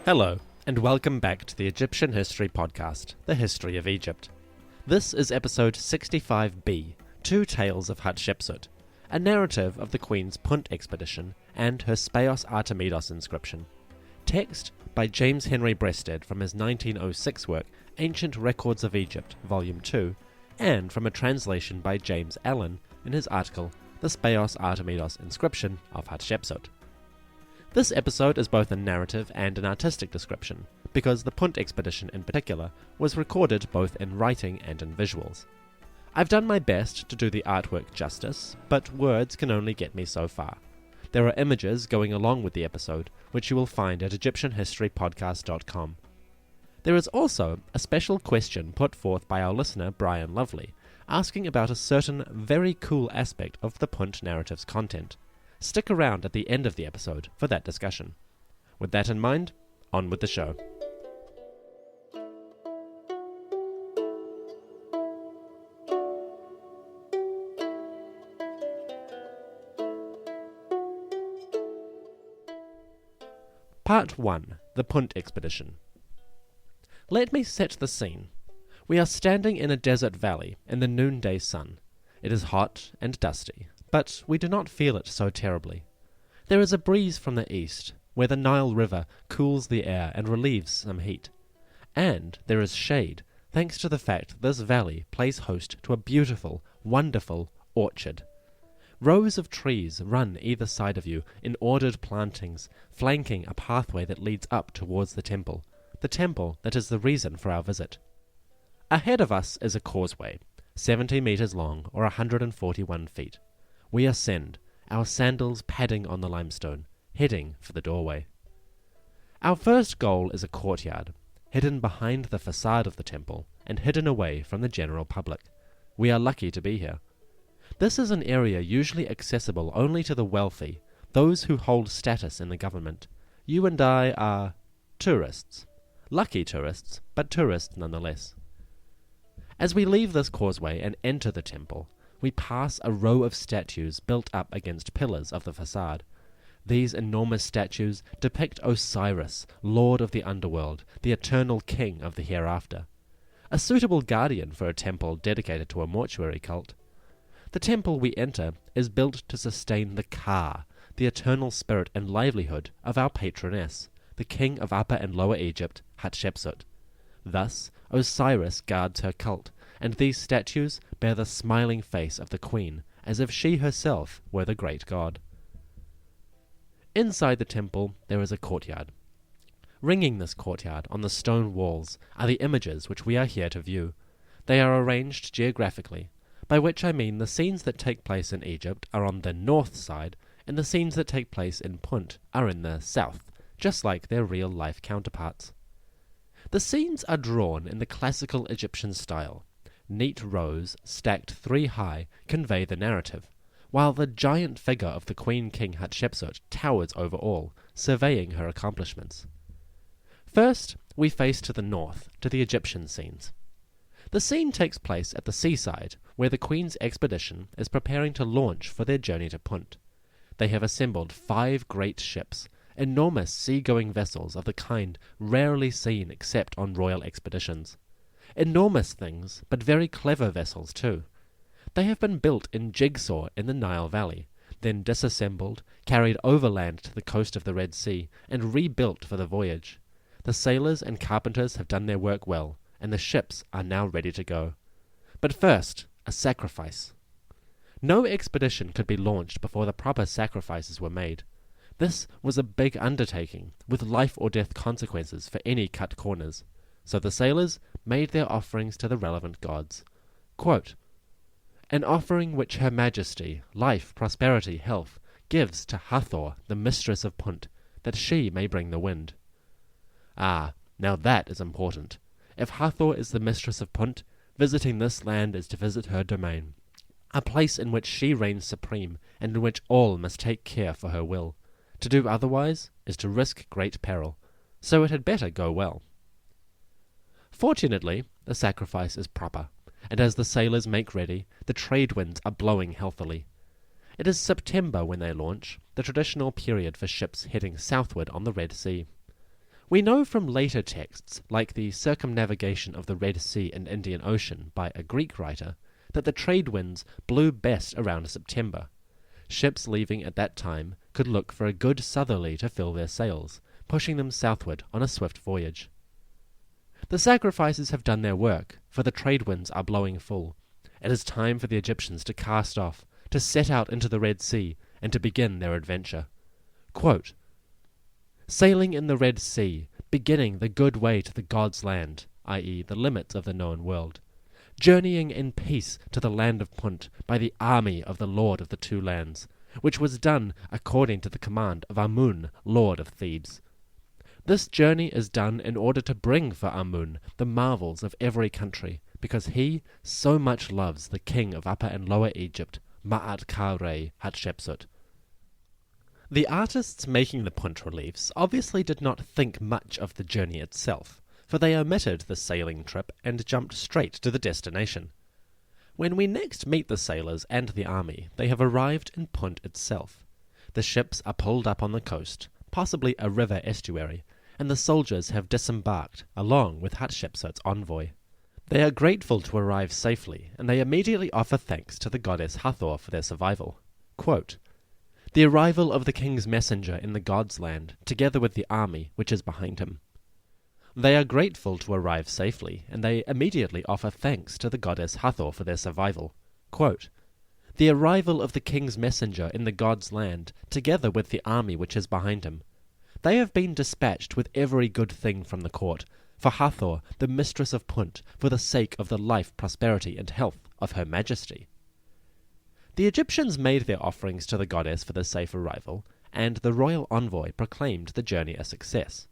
Hello, and welcome back to the Egyptian History Podcast, The History of Egypt. This is episode 65b, Two Tales of Hatshepsut, a narrative of the Queen's Punt Expedition and her Speos Artemidos inscription. Text by James Henry Breasted from his 1906 work, Ancient Records of Egypt, Volume 2, and from a translation by James Allen in his article, The Speos Artemidos Inscription of Hatshepsut. This episode is both a narrative and an artistic description, because the Punt Expedition in particular was recorded both in writing and in visuals. I've done my best to do the artwork justice, but words can only get me so far. There are images going along with the episode, which you will find at EgyptianHistoryPodcast.com. There is also a special question put forth by our listener Brian Lovely, asking about a certain very cool aspect of the Punt narrative's content. Stick around at the end of the episode for that discussion. With that in mind, on with the show. Part 1. The Punt Expedition. Let me set the scene. We are standing in a desert valley in the noonday sun. It is hot and dusty, but we do not feel it so terribly. There is a breeze from the east, where the Nile River cools the air and relieves some heat. And there is shade, thanks to the fact this valley plays host to a beautiful, wonderful orchard. Rows of trees run either side of you in ordered plantings, flanking a pathway that leads up towards the temple that is the reason for our visit. Ahead of us is a causeway, 70 meters long or 141 feet. We ascend, our sandals padding on the limestone, heading for the doorway. Our first goal is a courtyard, hidden behind the facade of the temple and hidden away from the general public. We are lucky to be here. This is an area usually accessible only to the wealthy, those who hold status in the government. You and I are tourists. Lucky tourists, but tourists nonetheless. As we leave this causeway and enter the temple, we pass a row of statues built up against pillars of the facade. These enormous statues depict Osiris, lord of the underworld, the eternal king of the hereafter. A suitable guardian for a temple dedicated to a mortuary cult. The temple we enter is built to sustain the Ka, the eternal spirit and livelihood of our patroness, the king of Upper and Lower Egypt, Hatshepsut. Thus, Osiris guards her cult, and these statues bear the smiling face of the queen, as if she herself were the great god. Inside the temple there is a courtyard. Ringing this courtyard on the stone walls are the images which we are here to view. They are arranged geographically, by which I mean the scenes that take place in Egypt are on the north side, and the scenes that take place in Punt are in the south, just like their real-life counterparts. The scenes are drawn in the classical Egyptian style. Neat rows, stacked 3 high, convey the narrative, while the giant figure of the Queen-King Hatshepsut towers over all, surveying her accomplishments. First, we face to the north, to the Egyptian scenes. The scene takes place at the seaside, where the Queen's expedition is preparing to launch for their journey to Punt. They have assembled 5 great ships, enormous sea-going vessels of the kind rarely seen except on royal expeditions. Enormous things, but very clever vessels too. They have been built in jigsaw in the Nile Valley, then disassembled, carried overland to the coast of the Red Sea, and rebuilt for the voyage. The sailors and carpenters have done their work well, and the ships are now ready to go. But first, a sacrifice. No expedition could be launched before the proper sacrifices were made. This was a big undertaking, with life-or-death consequences for any cut corners. So the sailors made their offerings to the relevant gods. Quote, "An offering which Her Majesty, life, prosperity, health, gives to Hathor, the mistress of Punt, that she may bring the wind." Ah, now that is important. If Hathor is the mistress of Punt, visiting this land is to visit her domain, a place in which she reigns supreme, and in which all must take care for her will. To do otherwise is to risk great peril, so it had better go well. Fortunately, the sacrifice is proper, and as the sailors make ready, the trade winds are blowing healthily. It is September when they launch, the traditional period for ships heading southward on the Red Sea. We know from later texts, like the circumnavigation of the Red Sea and Indian Ocean by a Greek writer, that the trade winds blew best around September. Ships leaving at that time could look for a good southerly to fill their sails, pushing them southward on a swift voyage. The sacrifices have done their work, for the trade winds are blowing full. It is time for the Egyptians to cast off, to set out into the Red Sea, and to begin their adventure. Quote, "Sailing in the Red Sea, beginning the good way to the God's land," i.e. the limits of the known world, "journeying in peace to the land of Punt by the army of the Lord of the two lands, which was done according to the command of Amun, Lord of Thebes. This journey is done in order to bring for Amun the marvels of every country, because he so much loves the king of Upper and Lower Egypt, Ma'at-Ka-Re Hatshepsut." The artists making the Punt reliefs obviously did not think much of the journey itself, for they omitted the sailing trip and jumped straight to the destination. When we next meet the sailors and the army, they have arrived in Punt itself. The ships are pulled up on the coast, possibly a river estuary, and the soldiers have disembarked, along with Hatshepsut's envoy. They are grateful to arrive safely, and they immediately offer thanks to the goddess Hathor for their survival. Quote, "The arrival of the king's messenger in the god's land, together with the army which is behind him. They are grateful to arrive safely, and they immediately offer thanks to the goddess Hathor for their survival. Quote, "The arrival of the king's messenger in the god's land, together with the army which is behind him. They have been dispatched with every good thing from the court, for Hathor, the mistress of Punt, for the sake of the life, prosperity, and health of her majesty." The Egyptians made their offerings to the goddess for the safe arrival, and the royal envoy proclaimed the journey a success.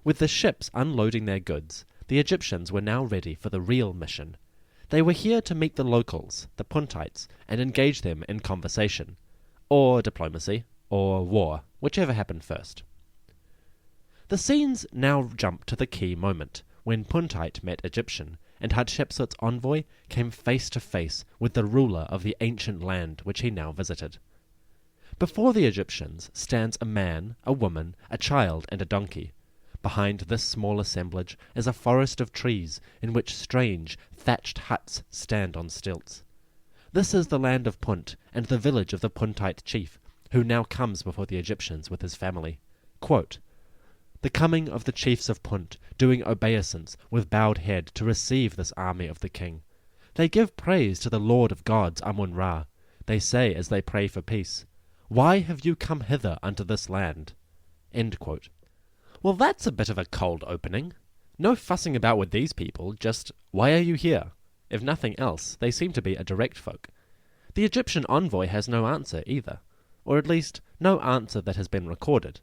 With the ships unloading their goods, the Egyptians were now ready for the real mission. They were here to meet the locals, the Puntites, and engage them in conversation, or diplomacy, or war, whichever happened first. The scenes now jump to the key moment, when Puntite met Egyptian, and Hatshepsut's envoy came face to face with the ruler of the ancient land which he now visited. Before the Egyptians stands a man, a woman, a child, and a donkey. Behind this small assemblage is a forest of trees in which strange, thatched huts stand on stilts. This is the land of Punt, and the village of the Puntite chief, who now comes before the Egyptians with his family. Quote, "The coming of the chiefs of Punt, doing obeisance with bowed head to receive this army of the king. They give praise to the Lord of gods, Amun-Ra. They say as they pray for peace, 'Why have you come hither unto this land?'" End quote. Well, that's a bit of a cold opening. No fussing about with these people, just, why are you here? If nothing else, they seem to be a direct folk. The Egyptian envoy has no answer either, or at least no answer that has been recorded.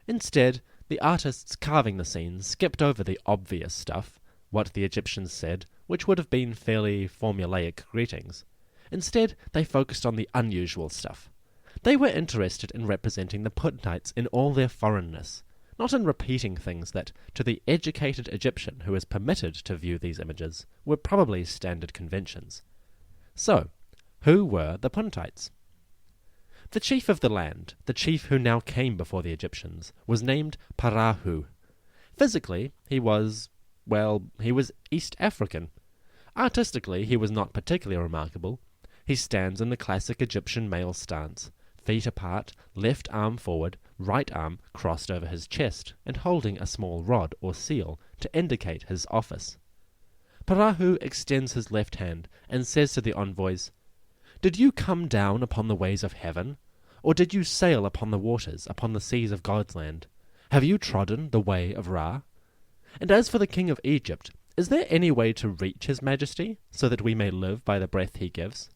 Instead, the artists carving the scenes skipped over the obvious stuff, what the Egyptians said, which would have been fairly formulaic greetings. Instead, they focused on the unusual stuff. They were interested in representing the Puntites in all their foreignness, not in repeating things that, to the educated Egyptian who is permitted to view these images, were probably standard conventions. So, who were the Puntites? The chief of the land, the chief who now came before the Egyptians, was named Parahu. Physically, he was East African. Artistically, he was not particularly remarkable. He stands in the classic Egyptian male stance, feet apart, left arm forward, right arm crossed over his chest, and holding a small rod or seal to indicate his office. Parahu extends his left hand and says to the envoys, "Did you come down upon the ways of heaven? Or did you sail upon the waters, upon the seas of God's land? Have you trodden the way of Ra? And as for the king of Egypt, is there any way to reach his majesty, so that we may live by the breath he gives?"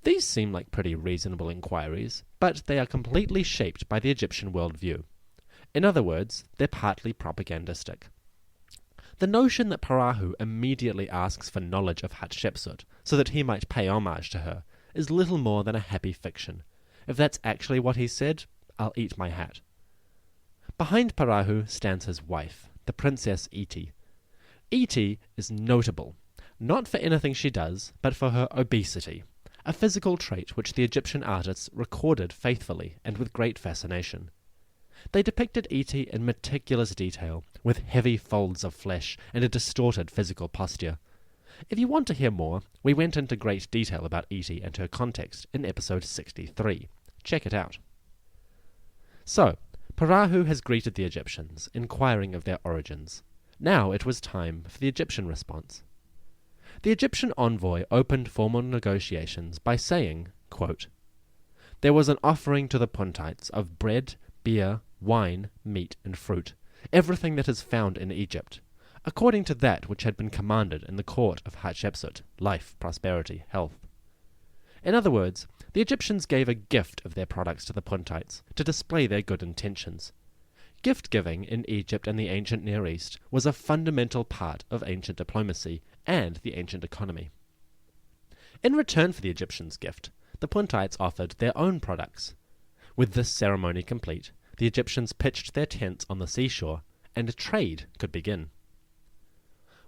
These seem like pretty reasonable inquiries, but they are completely shaped by the Egyptian worldview. In other words, they're partly propagandistic. The notion that Parahu immediately asks for knowledge of Hatshepsut, so that he might pay homage to her, is little more than a happy fiction. If that's actually what he said, I'll eat my hat. Behind Parahu stands his wife, the Princess Iti. Iti is notable, not for anything she does, but for her obesity, a physical trait which the Egyptian artists recorded faithfully and with great fascination. They depicted Iti in meticulous detail, with heavy folds of flesh and a distorted physical posture. If you want to hear more, we went into great detail about Iti and her context in episode 63. Check it out. So, Parahu has greeted the Egyptians, inquiring of their origins. Now it was time for the Egyptian response. The Egyptian envoy opened formal negotiations by saying, quote, "There was an offering to the Puntites of bread, beer, wine, meat, and fruit, everything that is found in Egypt, according to that which had been commanded in the court of Hatshepsut, life, prosperity, health." In other words, the Egyptians gave a gift of their products to the Puntites to display their good intentions. Gift-giving in Egypt and the ancient Near East was a fundamental part of ancient diplomacy and the ancient economy. In return for the Egyptians' gift, the Puntites offered their own products. With this ceremony complete, the Egyptians pitched their tents on the seashore, and trade could begin.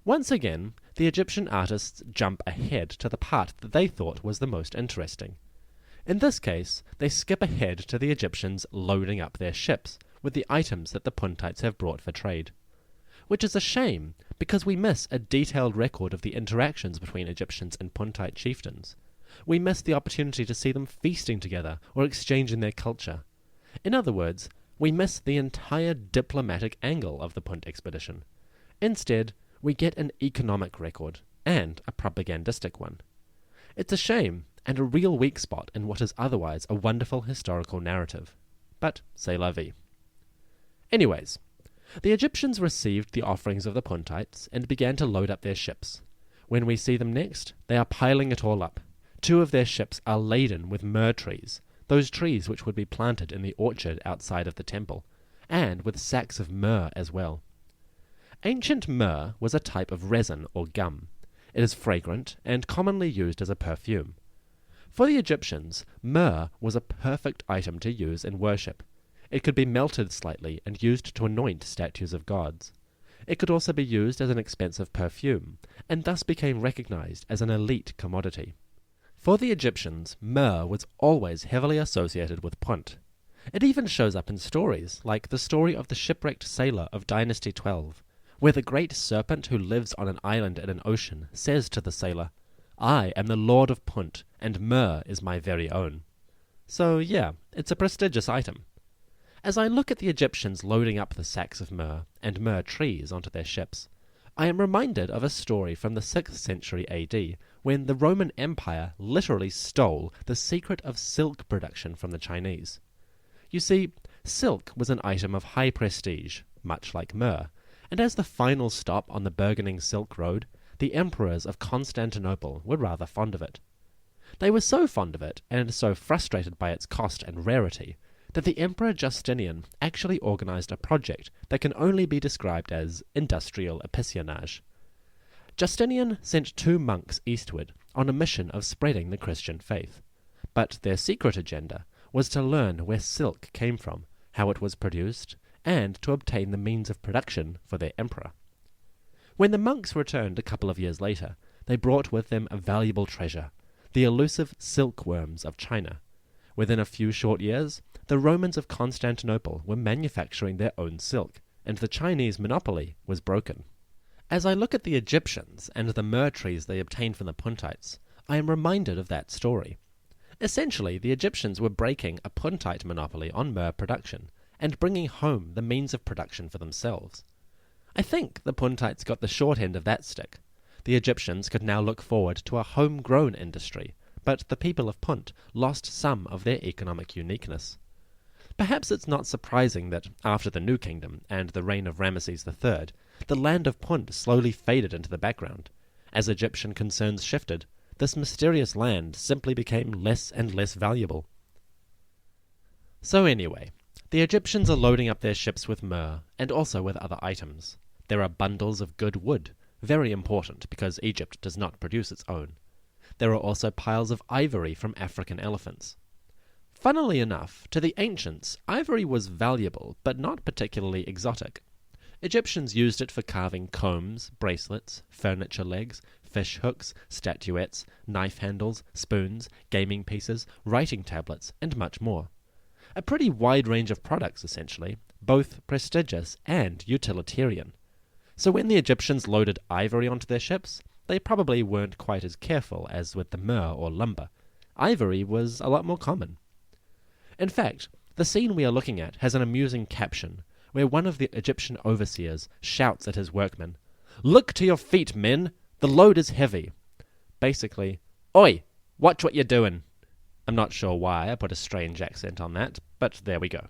Once again, the Egyptian artists jump ahead to the part that they thought was the most interesting. In this case, they skip ahead to the Egyptians loading up their ships with the items that the Puntites have brought for trade. Which is a shame, because we miss a detailed record of the interactions between Egyptians and Puntite chieftains. We miss the opportunity to see them feasting together or exchanging their culture. In other words, we miss the entire diplomatic angle of the Punt Expedition. Instead, we get an economic record, and a propagandistic one. It's a shame, and a real weak spot in what is otherwise a wonderful historical narrative. But c'est la vie. Anyways, the Egyptians received the offerings of the Puntites and began to load up their ships. When we see them next, they are piling it all up. 2 of their ships are laden with myrrh trees, those trees which would be planted in the orchard outside of the temple, and with sacks of myrrh as well. Ancient myrrh was a type of resin or gum. It is fragrant and commonly used as a perfume. For the Egyptians, myrrh was a perfect item to use in worship. It could be melted slightly and used to anoint statues of gods. It could also be used as an expensive perfume, and thus became recognized as an elite commodity. For the Egyptians, myrrh was always heavily associated with Punt. It even shows up in stories, like the story of the shipwrecked sailor of Dynasty 12, where the great serpent who lives on an island in an ocean says to the sailor, "I am the lord of Punt, and myrrh is my very own." So yeah, it's a prestigious item. As I look at the Egyptians loading up the sacks of myrrh and myrrh trees onto their ships, I am reminded of a story from the 6th century AD, when the Roman Empire literally stole the secret of silk production from the Chinese. You see, silk was an item of high prestige, much like myrrh, and as the final stop on the burgeoning Silk Road, the emperors of Constantinople were rather fond of it. They were so fond of it, and so frustrated by its cost and rarity, that the Emperor Justinian actually organized a project that can only be described as industrial espionage. Justinian sent 2 monks eastward on a mission of spreading the Christian faith, but their secret agenda was to learn where silk came from, how it was produced, and to obtain the means of production for their emperor. When the monks returned a couple of years later, they brought with them a valuable treasure, the elusive silkworms of China. Within a few short years, the Romans of Constantinople were manufacturing their own silk, and the Chinese monopoly was broken. As I look at the Egyptians and the myrrh trees they obtained from the Puntites, I am reminded of that story. Essentially, the Egyptians were breaking a Puntite monopoly on myrrh production, and bringing home the means of production for themselves. I think the Puntites got the short end of that stick. The Egyptians could now look forward to a homegrown industry, but the people of Punt lost some of their economic uniqueness. Perhaps it's not surprising that, after the New Kingdom and the reign of Ramesses III, the land of Punt slowly faded into the background. As Egyptian concerns shifted, this mysterious land simply became less and less valuable. So anyway, the Egyptians are loading up their ships with myrrh, and also with other items. There are bundles of good wood, very important because Egypt does not produce its own. There are also piles of ivory from African elephants. Funnily enough, to the ancients, ivory was valuable, but not particularly exotic. Egyptians used it for carving combs, bracelets, furniture legs, fish hooks, statuettes, knife handles, spoons, gaming pieces, writing tablets, and much more. A pretty wide range of products, essentially, both prestigious and utilitarian. So when the Egyptians loaded ivory onto their ships, they probably weren't quite as careful as with the myrrh or lumber. Ivory was a lot more common. In fact, the scene we are looking at has an amusing caption, where one of the Egyptian overseers shouts at his workmen, "Look to your feet, men! The load is heavy!" Basically, "Oi! Watch what you're doing!" I'm not sure why I put a strange accent on that, but there we go.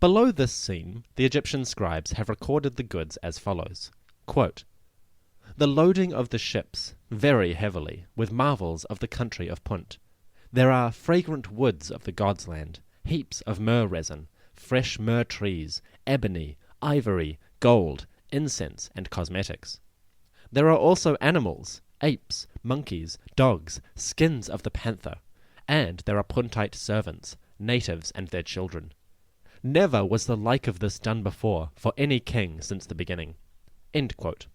Below this scene, the Egyptian scribes have recorded the goods as follows. Quote, "The loading of the ships, very heavily, with marvels of the country of Punt. There are fragrant woods of the God's land, heaps of myrrh resin, fresh myrrh trees, ebony, ivory, gold, incense, and cosmetics. There are also animals, apes, monkeys, dogs, skins of the panther, and there are Puntite servants, natives and their children. Never was the like of this done before for any king since the beginning." End quote.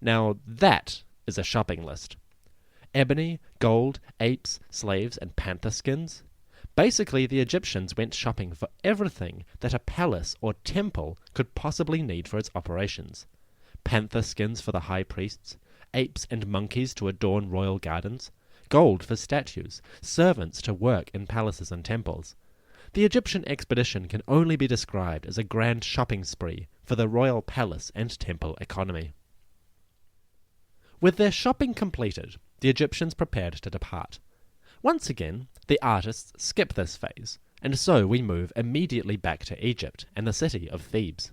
Now that is a shopping list. Ebony, gold, apes, slaves, and panther skins. Basically, the Egyptians went shopping for everything that a palace or temple could possibly need for its operations. Panther skins for the high priests, apes and monkeys to adorn royal gardens, gold for statues, servants to work in palaces and temples. The Egyptian expedition can only be described as a grand shopping spree for the royal palace and temple economy. With their shopping completed, the Egyptians prepared to depart. Once again, the artists skip this phase, and so we move immediately back to Egypt and the city of Thebes.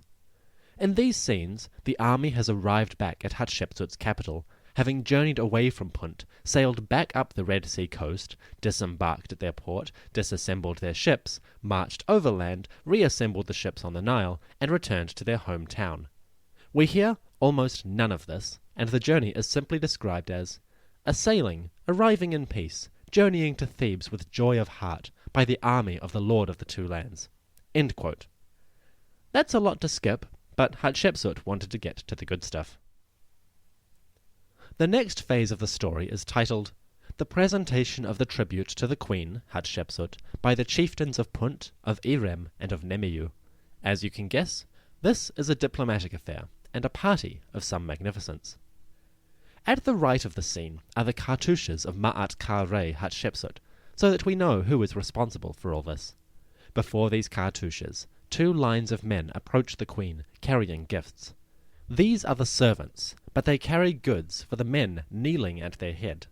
In these scenes, the army has arrived back at Hatshepsut's capital, having journeyed away from Punt, sailed back up the Red Sea coast, disembarked at their port, disassembled their ships, marched overland, reassembled the ships on the Nile, and returned to their hometown. We hear almost none of this, and the journey is simply described as a sailing, arriving in peace, journeying to Thebes with joy of heart, by the army of the Lord of the Two Lands. End quote. That's a lot to skip, but Hatshepsut wanted to get to the good stuff. The next phase of the story is titled The Presentation of the Tribute to the Queen, Hatshepsut, by the chieftains of Punt, of Irem, and of Nemiyu. As you can guess, this is a diplomatic affair, and a party of some magnificence. At the right of the scene are the cartouches of Ma'at Ka-Re Hatshepsut, so that we know who is responsible for all this. Before these cartouches, 2 lines of men approach the queen, carrying gifts. These are the servants, but they carry goods for the men kneeling at their head.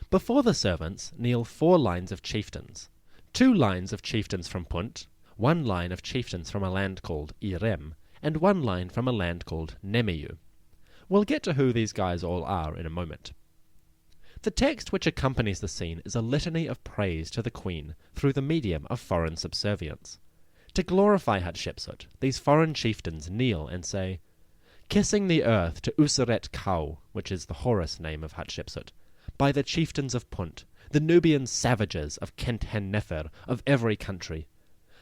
Before the servants kneel 4 lines of chieftains. 2 lines of chieftains from Punt, 1 line of chieftains from a land called Irem, and 1 line from a land called Nemiyu. We'll get to who these guys all are in a moment. The text which accompanies the scene is a litany of praise to the queen through the medium of foreign subservience. To glorify Hatshepsut, these foreign chieftains kneel and say, "Kissing the earth to Useret Kau," which is the Horus name of Hatshepsut, "by the chieftains of Punt, the Nubian savages of Kent-hen-Nefer, of every country.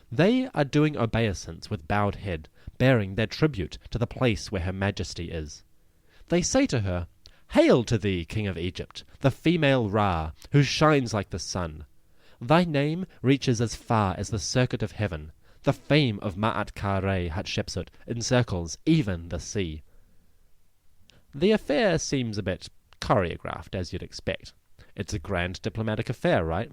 They are doing obeisance with bowed head, bearing their tribute to the place where her majesty is. They say to her, 'Hail to thee, King of Egypt, the female Ra, who shines like the sun. Thy name reaches as far as the circuit of heaven. The fame of Ma'at Ka-Re Hatshepsut encircles even the sea.'" The affair seems a bit choreographed, as you'd expect. It's a grand diplomatic affair, right?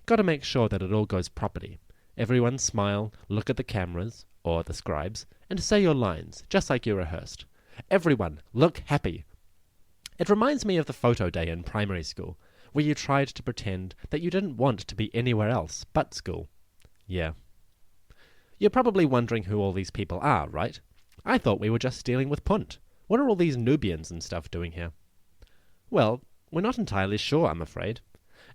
Gotta make sure that it all goes properly. Everyone smile, look at the cameras, or the scribes, and say your lines, just like you rehearsed. Everyone, look happy. It reminds me of the photo day in primary school, where you tried to pretend that you didn't want to be anywhere else but school. Yeah. You're probably wondering who all these people are, right? I thought we were just dealing with Punt. What are all these Nubians and stuff doing here? Well, we're not entirely sure, I'm afraid.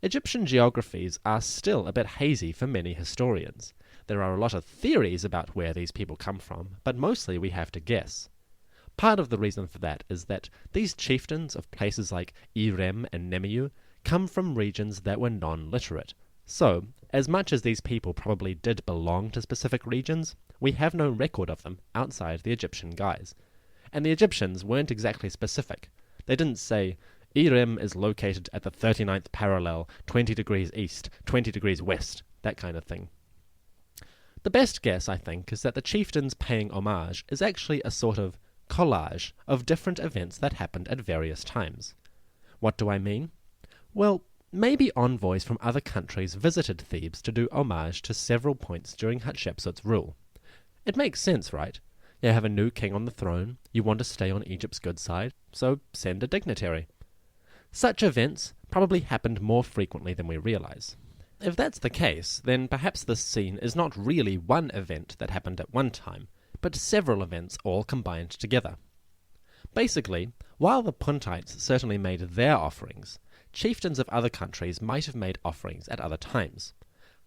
Egyptian geographies are still a bit hazy for many historians. There are a lot of theories about where these people come from, but mostly we have to guess. Part of the reason for that is that these chieftains of places like Irem and Nemiyu come from regions that were non-literate. So, as much as these people probably did belong to specific regions, we have no record of them outside the Egyptian guys. And the Egyptians weren't exactly specific. They didn't say, "Irem is located at the 39th parallel, 20 degrees east, 20 degrees west," that kind of thing. The best guess, I think, is that the chieftains paying homage is actually a sort of collage of different events that happened at various times. What do I mean? Well, maybe envoys from other countries visited Thebes to do homage to several points during Hatshepsut's rule. It makes sense, right? You have a new king on the throne, you want to stay on Egypt's good side, so send a dignitary. Such events probably happened more frequently than we realize. If that's the case, then perhaps this scene is not really one event that happened at one time, but several events all combined together. Basically, while the Puntites certainly made their offerings, chieftains of other countries might have made offerings at other times.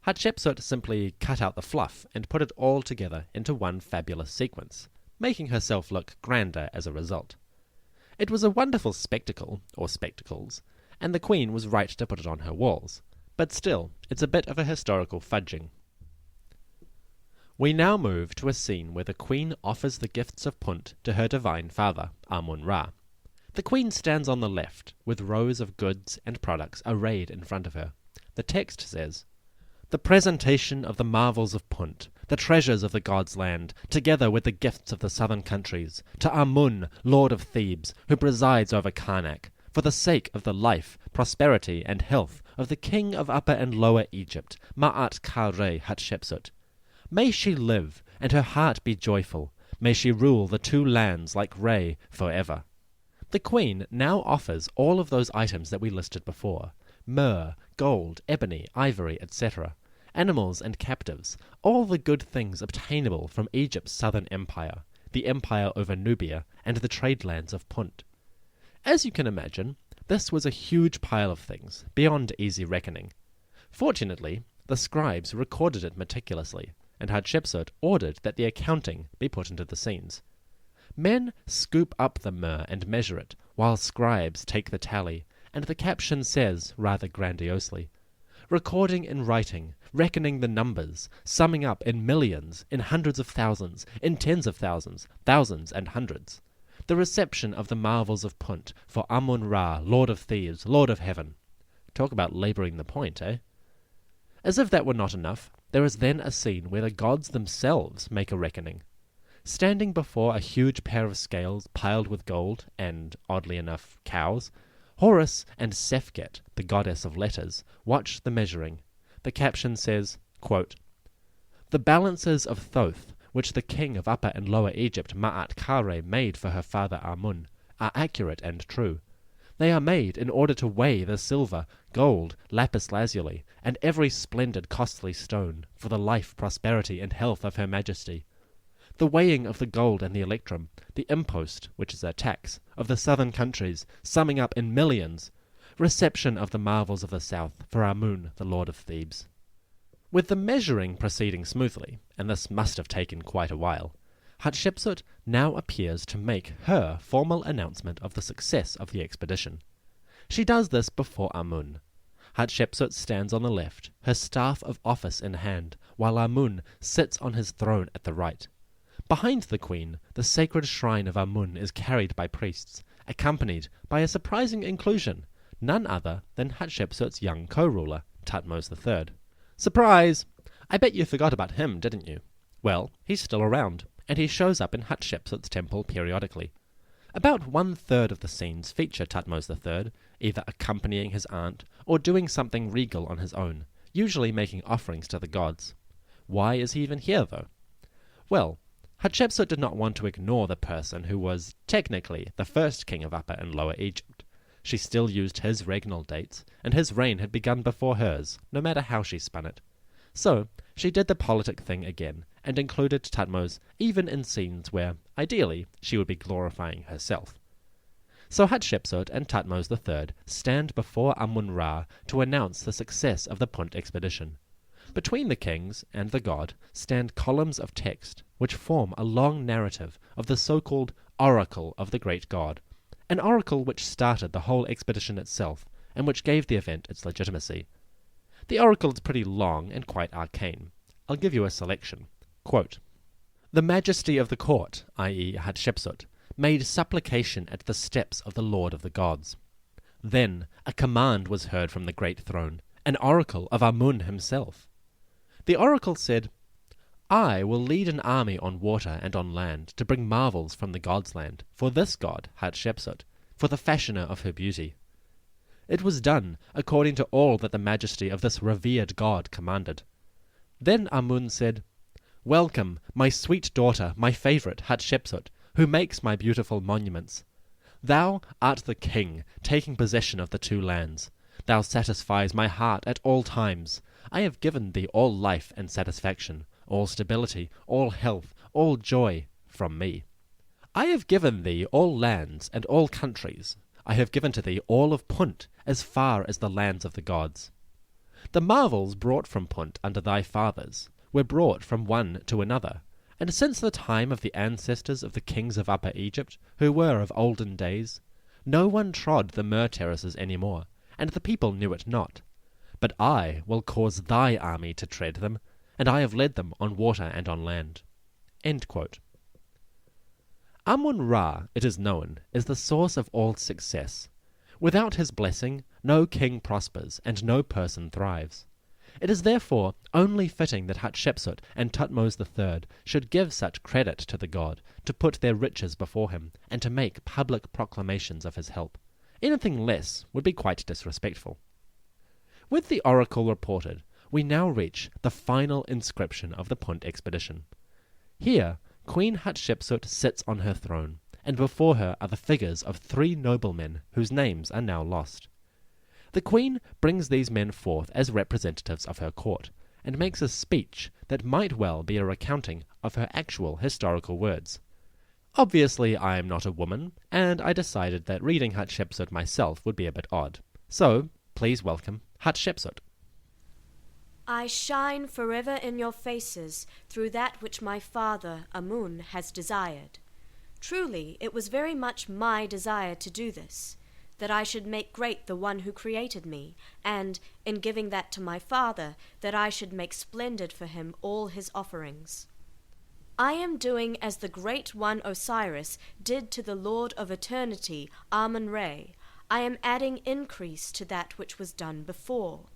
Hatshepsut simply cut out the fluff and put it all together into one fabulous sequence, making herself look grander as a result. It was a wonderful spectacle, or spectacles, and the queen was right to put it on her walls. But still, it's a bit of a historical fudging. We now move to a scene where the queen offers the gifts of Punt to her divine father, Amun-Ra. The queen stands on the left, with rows of goods and products arrayed in front of her. The text says, "The presentation of the marvels of Punt, the treasures of the god's land, together with the gifts of the southern countries, to Amun, lord of Thebes, who presides over Karnak, for the sake of the life, prosperity, and health of the king of Upper and Lower Egypt, Ma'at-Kare Hatshepsut. May she live, and her heart be joyful. May she rule the two lands like Re forever." The queen now offers all of those items that we listed before: myrrh, gold, ebony, ivory, etc., animals and captives, all the good things obtainable from Egypt's southern empire, the empire over Nubia, and the trade lands of Punt. As you can imagine, this was a huge pile of things, beyond easy reckoning. Fortunately, the scribes recorded it meticulously, and Hatshepsut ordered that the accounting be put into the scenes. Men scoop up the myrrh and measure it, while scribes take the tally, and the caption says, rather grandiosely, "Recording in writing, reckoning the numbers, summing up in millions, in hundreds of thousands, in tens of thousands, thousands and hundreds. The reception of the marvels of Punt for Amun-Ra, Lord of Thebes, Lord of Heaven." Talk about labouring the point, eh? As if that were not enough, there is then a scene where the gods themselves make a reckoning. Standing before a huge pair of scales piled with gold and, oddly enough, cows, Horus and Sefket, the goddess of letters, watch the measuring. The caption says, quote, "The balances of Thoth, which the king of Upper and Lower Egypt, Ma'at-Kare, made for her father Amun, are accurate and true. They are made in order to weigh the silver, gold, lapis lazuli, and every splendid costly stone, for the life, prosperity, and health of her majesty. The weighing of the gold and the electrum, the impost, which is a tax, of the southern countries, summing up in millions. Reception of the marvels of the south, for Amun, the lord of Thebes." With the measuring proceeding smoothly, and this must have taken quite a while, Hatshepsut now appears to make her formal announcement of the success of the expedition. She does this before Amun. Hatshepsut stands on the left, her staff of office in hand, while Amun sits on his throne at the right. Behind the queen, the sacred shrine of Amun is carried by priests, accompanied by a surprising inclusion, none other than Hatshepsut's young co-ruler, Thutmose III. Surprise! I bet you forgot about him, didn't you? Well, he's still around, and he shows up in Hatshepsut's temple periodically. About 1/3 of the scenes feature Thutmose III, either accompanying his aunt or doing something regal on his own, usually making offerings to the gods. Why is he even here, though? Well, Hatshepsut did not want to ignore the person who was, technically, the first king of Upper and Lower Egypt. She still used his regnal dates, and his reign had begun before hers, no matter how she spun it. So, she did the politic thing again, and included Thutmose even in scenes where, ideally, she would be glorifying herself. So Hatshepsut and Thutmose III stand before Amun-Ra to announce the success of the Punt Expedition. Between the kings and the god stand columns of text which form a long narrative of the so-called oracle of the great god, an oracle which started the whole expedition itself and which gave the event its legitimacy. The oracle is pretty long and quite arcane. I'll give you a selection. Quote, "The majesty of the court, i.e. Hatshepsut, made supplication at the steps of the Lord of the gods. Then a command was heard from the great throne, an oracle of Amun himself. The oracle said, I will lead an army on water and on land to bring marvels from the god's land, for this god, Hatshepsut, for the fashioner of her beauty. It was done according to all that the majesty of this revered god commanded. Then Amun said, "Welcome, my sweet daughter, my favourite, Hatshepsut, who makes my beautiful monuments. Thou art the king, taking possession of the two lands. Thou satisfies my heart at all times. I have given thee all life and satisfaction, all stability, all health, all joy from me. I have given thee all lands and all countries. I have given to thee all of Punt, as far as the lands of the gods. The marvels brought from Punt under thy fathers were brought from one to another, and since the time of the ancestors of the kings of Upper Egypt, who were of olden days, no one trod the myrrh terraces any more, and the people knew it not. But I will cause thy army to tread them, and I have led them on water and on land." End quote. Amun-Ra, it is known, is the source of all success. Without his blessing, no king prospers, and no person thrives. It is therefore only fitting that Hatshepsut and Thutmose III should give such credit to the god, to put their riches before him, and to make public proclamations of his help. Anything less would be quite disrespectful. With the oracle reported, we now reach the final inscription of the Punt Expedition. Here, Queen Hatshepsut sits on her throne, and before her are the figures of 3 noblemen whose names are now lost. The queen brings these men forth as representatives of her court, and makes a speech that might well be a recounting of her actual historical words. Obviously I am not a woman, and I decided that reading Hatshepsut myself would be a bit odd. So, please welcome Hatshepsut. I shine forever in your faces through that which my father, Amun, has desired. Truly, it was very much my desire to do this, that I should make great the one who created me, and, in giving that to my father, that I should make splendid for him all his offerings. I am doing as the great one Osiris did to the Lord of Eternity, Amun-Re. I am adding increase to that which was done before.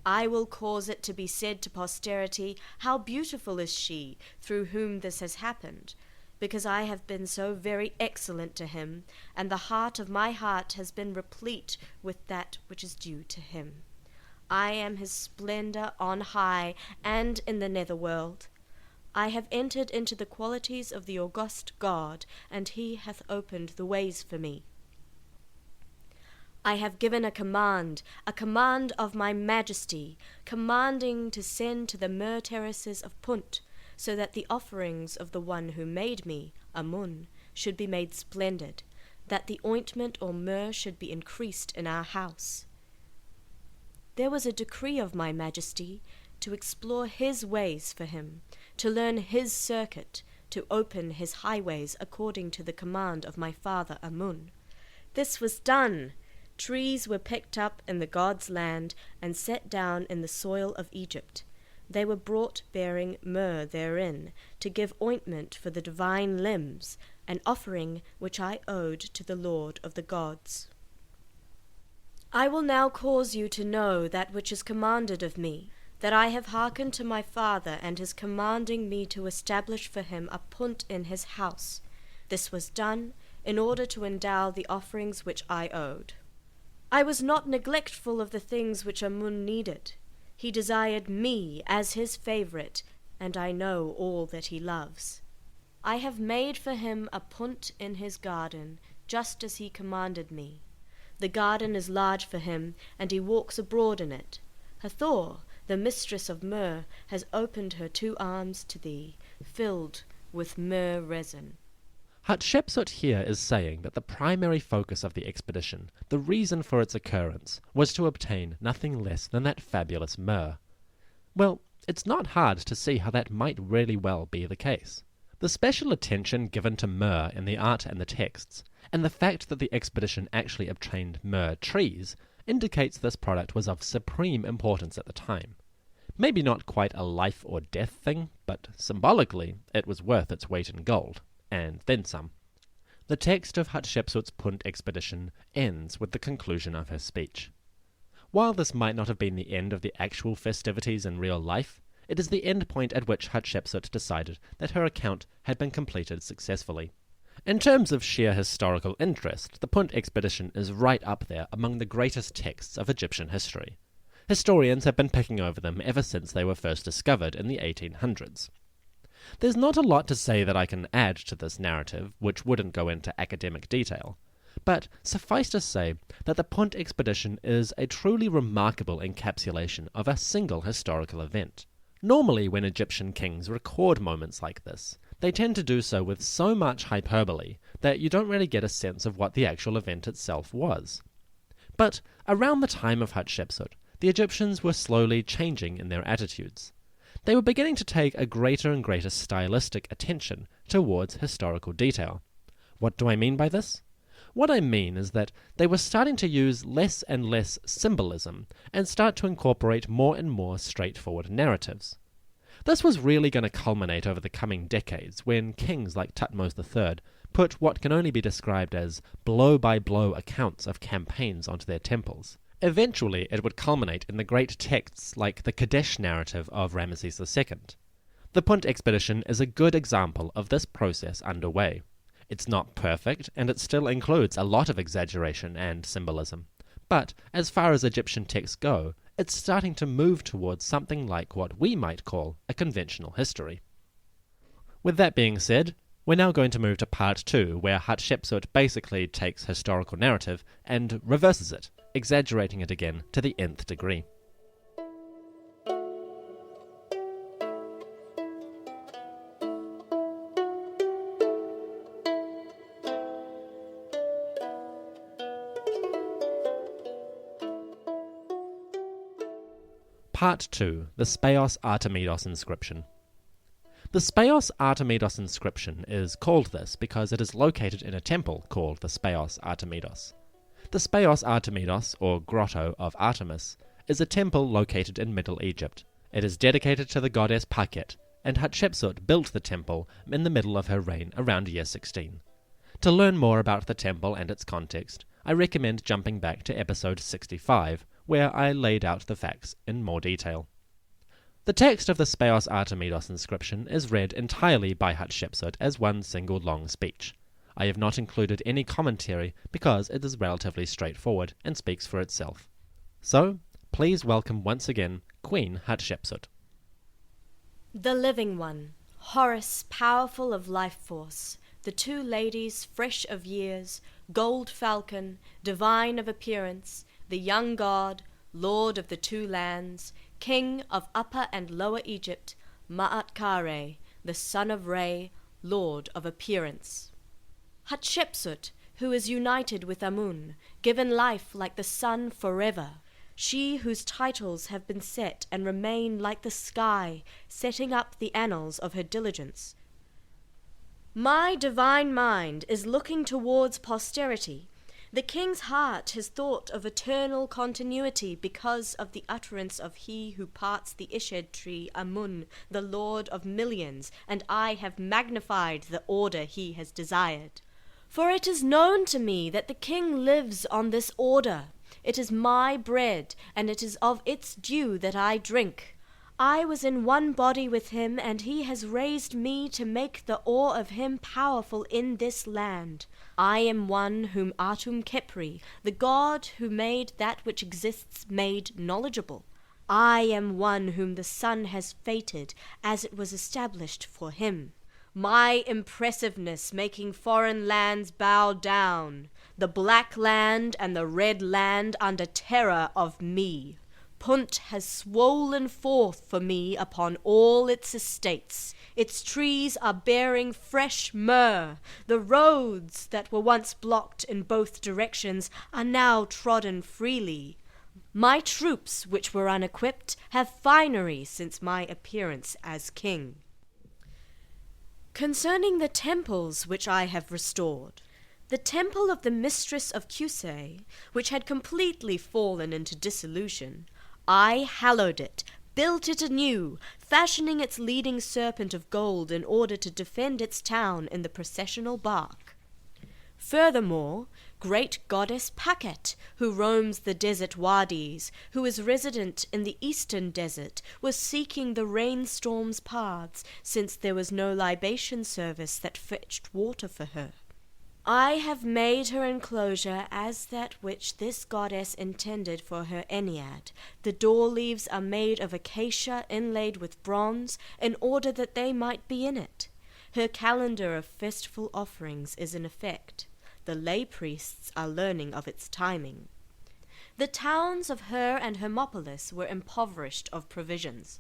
I will cause it to be said to posterity, how beautiful is she, through whom this has happened, because I have been so very excellent to him, and the heart of my heart has been replete with that which is due to him. I am his splendor on high and in the netherworld. I have entered into the qualities of the august God, and he hath opened the ways for me. I have given a command of my majesty, commanding to send to the myrrh terraces of Punt, so that the offerings of the one who made me, Amun, should be made splendid, that the ointment or myrrh should be increased in our house. There was a decree of my majesty to explore his ways for him, to learn his circuit, to open his highways according to the command of my father Amun. This was done. Trees were picked up in the god's land and set down in the soil of Egypt. They were brought bearing myrrh therein, to give ointment for the divine limbs, an offering which I owed to the Lord of the gods. I will now cause you to know that which is commanded of me, that I have hearkened to my father and his commanding me to establish for him a punt in his house. This was done in order to endow the offerings which I owed. I was not neglectful of the things which Amun needed. He desired me as his favorite, and I know all that he loves. I have made for him a punt in his garden, just as he commanded me. The garden is large for him, and he walks abroad in it. Hathor, the mistress of myrrh, has opened her 2 arms to thee, filled with myrrh resin. Hatshepsut here is saying that the primary focus of the expedition, the reason for its occurrence, was to obtain nothing less than that fabulous myrrh. Well, it's not hard to see how that might really well be the case. The special attention given to myrrh in the art and the texts, and the fact that the expedition actually obtained myrrh trees, indicates this product was of supreme importance at the time. Maybe not quite a life or death thing, but symbolically it was worth its weight in gold. And then some. The text of Hatshepsut's Punt Expedition ends with the conclusion of her speech. While this might not have been the end of the actual festivities in real life, It is the end point at which Hatshepsut decided that her account had been completed successfully. In terms of sheer historical interest, the Punt Expedition is right up there among the greatest texts of Egyptian history. Historians have been picking over them ever since they were first discovered in the 1800s. There's not a lot to say that I can add to this narrative, which wouldn't go into academic detail, but suffice to say that the Punt Expedition is a truly remarkable encapsulation of a single historical event. Normally, when Egyptian kings record moments like this, they tend to do so with so much hyperbole that you don't really get a sense of what the actual event itself was. But around the time of Hatshepsut, the Egyptians were slowly changing in their attitudes. They were beginning to take a greater and greater stylistic attention towards historical detail. What do I mean by this? What I mean is that they were starting to use less and less symbolism and start to incorporate more and more straightforward narratives. This was really going to culminate over the coming decades when kings like Thutmose III put what can only be described as blow-by-blow accounts of campaigns onto their temples. Eventually, it would culminate in the great texts like the Kadesh narrative of Ramesses II. The Punt Expedition is a good example of this process underway. It's not perfect, and it still includes a lot of exaggeration and symbolism. But as far as Egyptian texts go, it's starting to move towards something like what we might call a conventional history. With that being said, we're now going to move to part 2, where Hatshepsut basically takes historical narrative and reverses it, exaggerating it again to the nth degree. Part 2. The Speos Artemidos Inscription. The Speos Artemidos inscription is called this because it is located in a temple called the Speos Artemidos. The Speos Artemidos, or Grotto of Artemis, is a temple located in Middle Egypt. It is dedicated to the goddess Pakhet, and Hatshepsut built the temple in the middle of her reign around year 16. To learn more about the temple and its context, I recommend jumping back to episode 65, where I laid out the facts in more detail. The text of the Speos Artemidos inscription is read entirely by Hatshepsut as one single long speech. I have not included any commentary because it is relatively straightforward and speaks for itself. So, please welcome once again Queen Hatshepsut. The living one, Horus powerful of life force, the two ladies fresh of years, gold falcon, divine of appearance, the young god, lord of the two lands, king of Upper and Lower Egypt, Ma'at-Kare, the son of Re, lord of appearance. Hatshepsut, who is united with Amun, given life like the sun forever, she whose titles have been set and remain like the sky, setting up the annals of her diligence. My divine mind is looking towards posterity. The king's heart has thought of eternal continuity because of the utterance of he who parts the Ished tree, Amun, the lord of millions, and I have magnified the order he has desired. For it is known to me that the king lives on this order. It is my bread, and it is of its dew that I drink. I was in one body with him, and he has raised me to make the awe of him powerful in this land. I am one whom Atum Khepri, the god who made that which exists, made knowledgeable. I am one whom the sun has fated, as it was established for him. My impressiveness making foreign lands bow down, the black land and the red land under terror of me. Punt has swollen forth for me upon all its estates. Its trees are bearing fresh myrrh. The roads that were once blocked in both directions are now trodden freely. My troops, which were unequipped, have finery since my appearance as king. Concerning the temples which I have restored, the temple of the mistress of Cusay, which had completely fallen into dissolution, I hallowed it, built it anew, fashioning its leading serpent of gold in order to defend its town in the processional bark. Furthermore, great goddess Pakhet, who roams the desert wadis, who is resident in the eastern desert, was seeking the rainstorm's paths, since there was no libation service that fetched water for her. I have made her enclosure as that which this goddess intended for her Ennead. The door leaves are made of acacia inlaid with bronze, in order that they might be in it. Her calendar of festival offerings is in effect. The lay priests are learning of its timing. The towns of Her and Hermopolis were impoverished of provisions.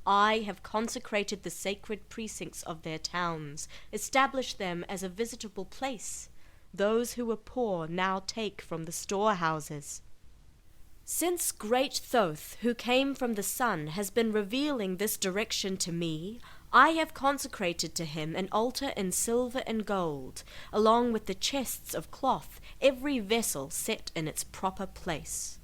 I have consecrated the sacred precincts of their towns, established them as a visitable place. Those who were poor now take from the storehouses. Since great Thoth, who came from the sun, has been revealing this direction to me, I have consecrated to him an altar in silver and gold, along with the chests of cloth, every vessel set in its proper place.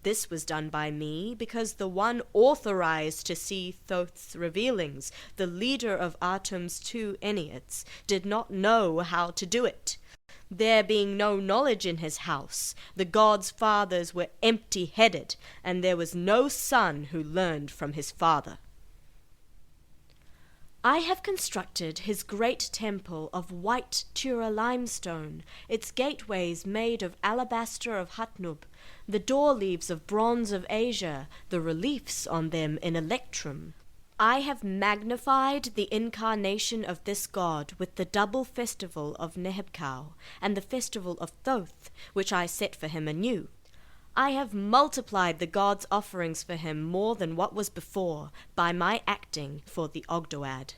This was done by me because the one authorized to see Thoth's revealings, the leader of Atum's 2 Enneads, did not know how to do it. There being no knowledge in his house, the god's fathers were empty-headed, and there was no son who learned from his father. I have constructed his great temple of white Tura limestone, its gateways made of alabaster of Hatnub, the door-leaves of bronze of Asia, the reliefs on them in electrum. I have magnified the incarnation of this god with the double festival of Nehebkau and the festival of Thoth, which I set for him anew. I have multiplied the god's offerings for him more than what was before, by my acting for the Ogdoad.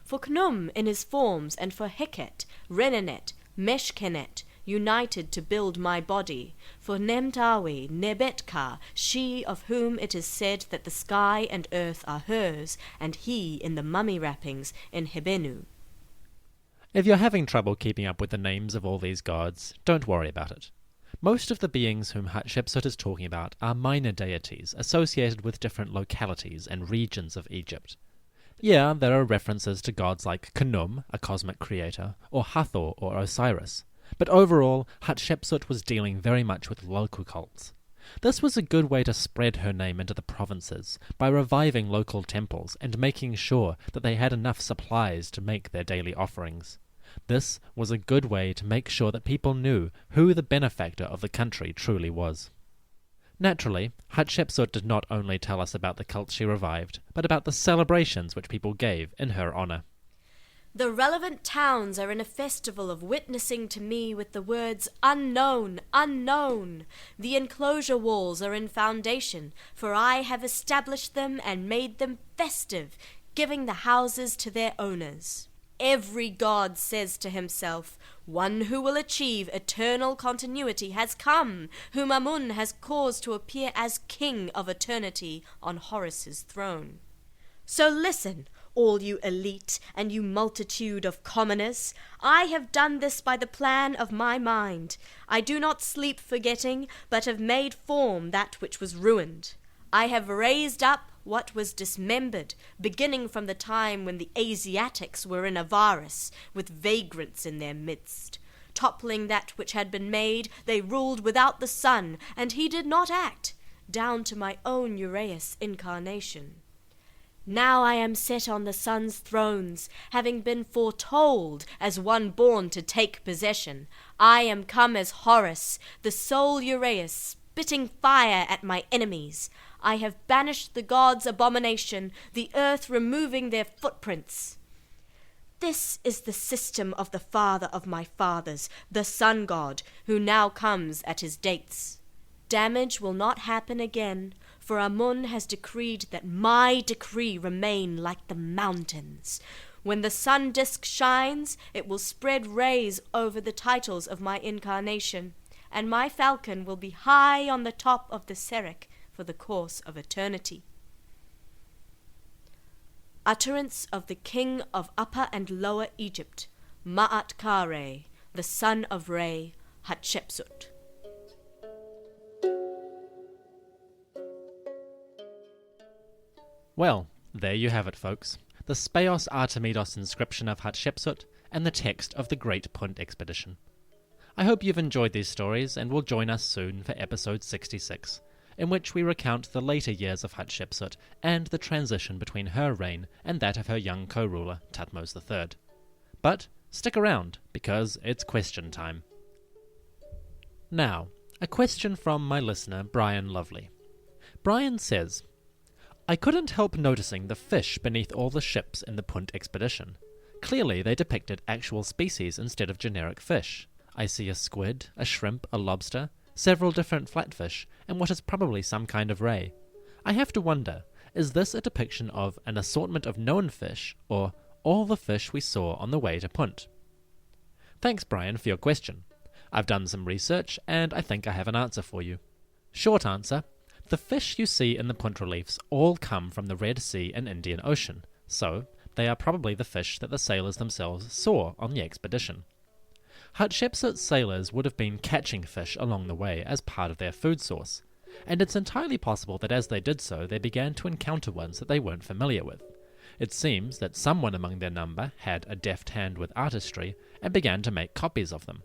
For Khnum in his forms, and for Heket, Renenet, Meshkenet, united to build my body, for Nemtawi, Nebetka, she of whom it is said that the sky and earth are hers, and he in the mummy wrappings in Hebenu. If you're having trouble keeping up with the names of all these gods, don't worry about it. Most of the beings whom Hatshepsut is talking about are minor deities associated with different localities and regions of Egypt. Yeah, there are references to gods like Khnum, a cosmic creator, or Hathor or Osiris, but overall, Hatshepsut was dealing very much with local cults. This was a good way to spread her name into the provinces by reviving local temples and making sure that they had enough supplies to make their daily offerings. This was a good way to make sure that people knew who the benefactor of the country truly was. Naturally, Hatshepsut did not only tell us about the cult she revived, but about the celebrations which people gave in her honor. The relevant towns are in a festival of witnessing to me with the words, unknown, unknown. The enclosure walls are in foundation, for I have established them and made them festive, giving the houses to their owners. Every god says to himself, one who will achieve eternal continuity has come, whom Amun has caused to appear as king of eternity on Horus's throne. So listen, all you elite and you multitude of commoners, I have done this by the plan of my mind. I do not sleep forgetting, but have made form that which was ruined. I have raised up what was dismembered, beginning from the time when the Asiatics were in Avaris, with vagrants in their midst. Toppling that which had been made, they ruled without the sun, and he did not act, down to my own Uraeus incarnation. Now I am set on the sun's thrones, having been foretold as one born to take possession. I am come as Horus, the sole Uraeus, spitting fire at my enemies. I have banished the gods' abomination, the earth removing their footprints. This is the system of the father of my fathers, the sun god, who now comes at his dates. Damage will not happen again, for Amun has decreed that my decree remain like the mountains. When the sun disk shines, it will spread rays over the titles of my incarnation, and my falcon will be high on the top of the Serek for the course of eternity. Utterance of the king of Upper and Lower Egypt, Ma'at-Kare, the son of Re, Hatshepsut. Well, there you have it, folks. The Speos Artemidos inscription of Hatshepsut and the text of the Great Punt Expedition. I hope you've enjoyed these stories and will join us soon for episode 66, in which we recount the later years of Hatshepsut and the transition between her reign and that of her young co-ruler, Thutmose III. But stick around, because it's question time. Now, a question from my listener, Brian Lovely. Brian says, I couldn't help noticing the fish beneath all the ships in the Punt Expedition. Clearly they depicted actual species instead of generic fish. I see a squid, a shrimp, a lobster, several different flatfish, and what is probably some kind of ray. I have to wonder, is this a depiction of an assortment of known fish, or all the fish we saw on the way to Punt? Thanks, Brian, for your question. I've done some research, and I think I have an answer for you. Short answer, the fish you see in the Punt reliefs all come from the Red Sea and Indian Ocean, so they are probably the fish that the sailors themselves saw on the expedition. Hatshepsut's sailors would have been catching fish along the way as part of their food source, and it's entirely possible that as they did so they began to encounter ones that they weren't familiar with. It seems that someone among their number had a deft hand with artistry and began to make copies of them.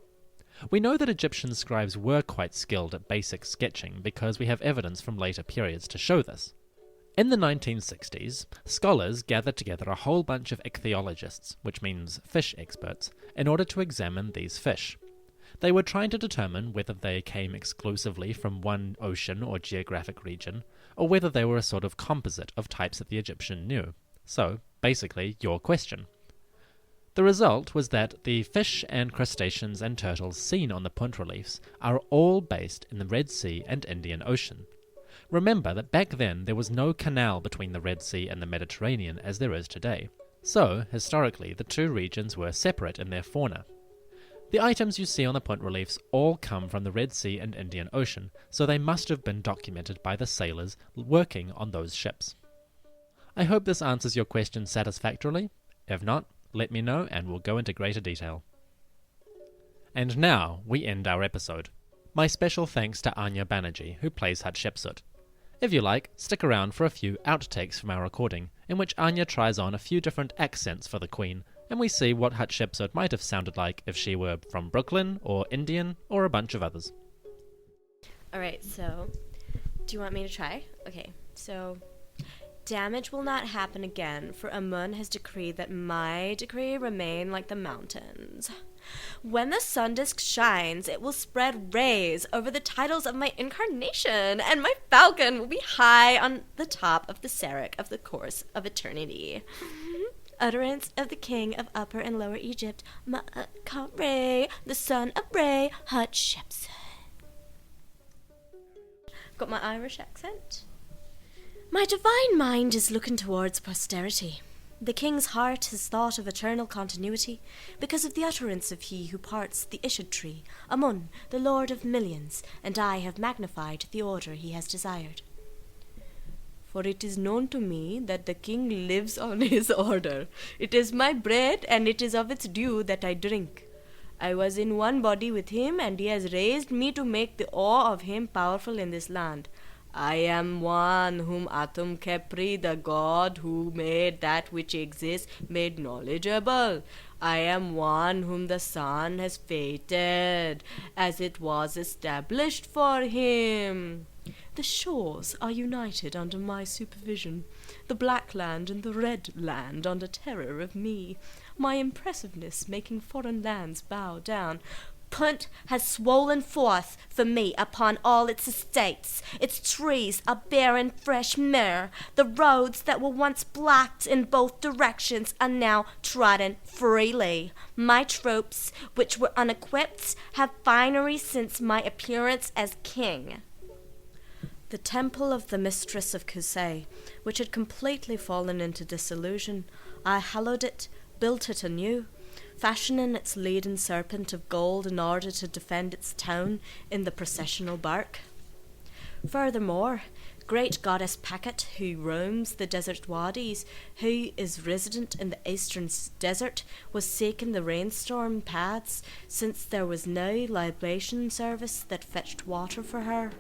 We know that Egyptian scribes were quite skilled at basic sketching because we have evidence from later periods to show this. In the 1960s, scholars gathered together a whole bunch of ichthyologists, which means fish experts, in order to examine these fish. They were trying to determine whether they came exclusively from one ocean or geographic region, or whether they were a sort of composite of types that the Egyptian knew. So, basically, your question. The result was that the fish and crustaceans and turtles seen on the Punt reliefs are all based in the Red Sea and Indian Ocean. Remember that back then there was no canal between the Red Sea and the Mediterranean as there is today, so historically the two regions were separate in their fauna. The items you see on the Punt reliefs all come from the Red Sea and Indian Ocean, so they must have been documented by the sailors working on those ships. I hope this answers your question satisfactorily. If not, let me know and we'll go into greater detail. And now we end our episode. My special thanks to Anya Banerjee, who plays Hatshepsut. If you like, stick around for a few outtakes from our recording, in which Anya tries on a few different accents for the Queen, and we see what Hatshepsut might have sounded like if she were from Brooklyn, or Indian, or a bunch of others. Alright, so, do you want me to try? Okay, so, damage will not happen again, for Amun has decreed that my decree remain like the mountains. When the sun disk shines, it will spread rays over the titles of my incarnation, and my falcon will be high on the top of the Seraph of the course of eternity. Utterance of the king of Upper and Lower Egypt, Ma'at-Ka-Re, the son of Re, Hatshepsut. Got my Irish accent? My divine mind is looking towards posterity. The king's heart has thought of eternal continuity because of the utterance of he who parts the Ishid tree, Amun, the lord of millions, and I have magnified the order he has desired. For it is known to me that the king lives on his order. It is my bread, and it is of its dew that I drink. I was in one body with him, and he has raised me to make the awe of him powerful in this land. I am one whom Atum Kepri, the god who made that which exists, made knowledgeable. I am one whom the sun has fated, as it was established for him. The shores are united under my supervision, the black land and the red land under terror of me, my impressiveness making foreign lands bow down. Punt has swollen forth for me upon all its estates. Its trees are bearing fresh myrrh. The roads that were once blocked in both directions are now trodden freely. My troops, which were unequipped, have finery since my appearance as king. The temple of the mistress of Kusei, which had completely fallen into disillusion, I hallowed it, built it anew, fashioning its leaden serpent of gold in order to defend its town in the processional bark. Furthermore, great goddess Packet, who roams the desert wadis, who is resident in the eastern desert, was seeking the rainstorm paths, since there was no libation service that fetched water for her.